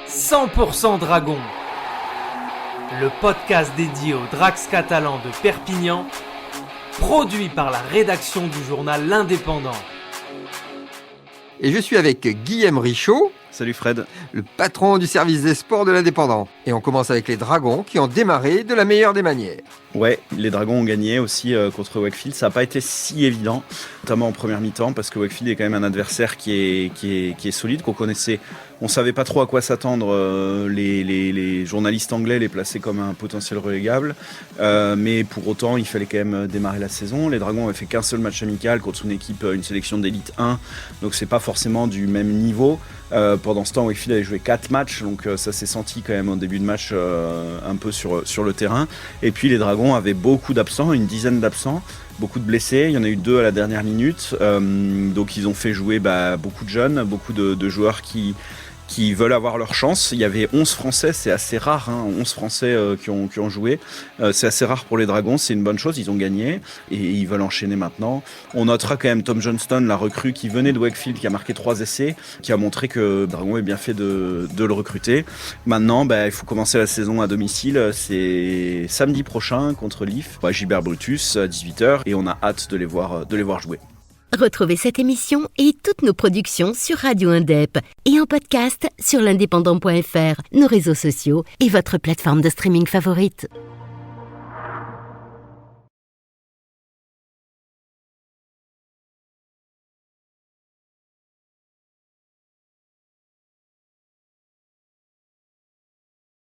100% Dragon, le podcast dédié aux Drax catalans de Perpignan, produit par la rédaction du journal L'Indépendant. Et je suis avec Guillaume Richaud. Salut Fred. Le patron du service des sports de l'Indépendant. Et on commence avec les Dragons qui ont démarré de la meilleure des manières. Ouais, les Dragons ont gagné aussi contre Wakefield. Ça n'a pas été si évident, notamment en première mi-temps, parce que Wakefield est quand même un adversaire qui est solide, qu'on connaissait. On ne savait pas trop à quoi s'attendre. Les journalistes anglais les plaçaient comme un potentiel relégable. Mais pour autant, il fallait quand même démarrer la saison. Les Dragons avaient fait qu'un seul match amical contre une sélection d'élite 1. Donc c'est pas forcément du même niveau. Pendant ce temps, Wakefield avait joué 4 matchs. Donc ça s'est senti quand même en début de match un peu sur le terrain. Et puis les Dragons avaient beaucoup d'absents, une dizaine d'absents. Beaucoup de blessés, il y en a eu 2 à la dernière minute. Donc ils ont fait jouer beaucoup de jeunes, beaucoup de joueurs qui veulent avoir leur chance. Il y avait 11 Français, c'est assez rare, 11 Français qui ont joué. C'est assez rare pour les Dragons, c'est une bonne chose, ils ont gagné et ils veulent enchaîner maintenant. On notera quand même Tom Johnston, la recrue qui venait de Wakefield, qui a marqué 3 essais, qui a montré que Dragon est bien fait de le recruter. Maintenant, il faut commencer la saison à domicile, c'est samedi prochain contre Leaf, Gilbert Brutus à 18h et on a hâte de les voir jouer. Retrouvez cette émission et toutes nos productions sur Radio Indep et en podcast sur l'indépendant.fr, nos réseaux sociaux et votre plateforme de streaming favorite.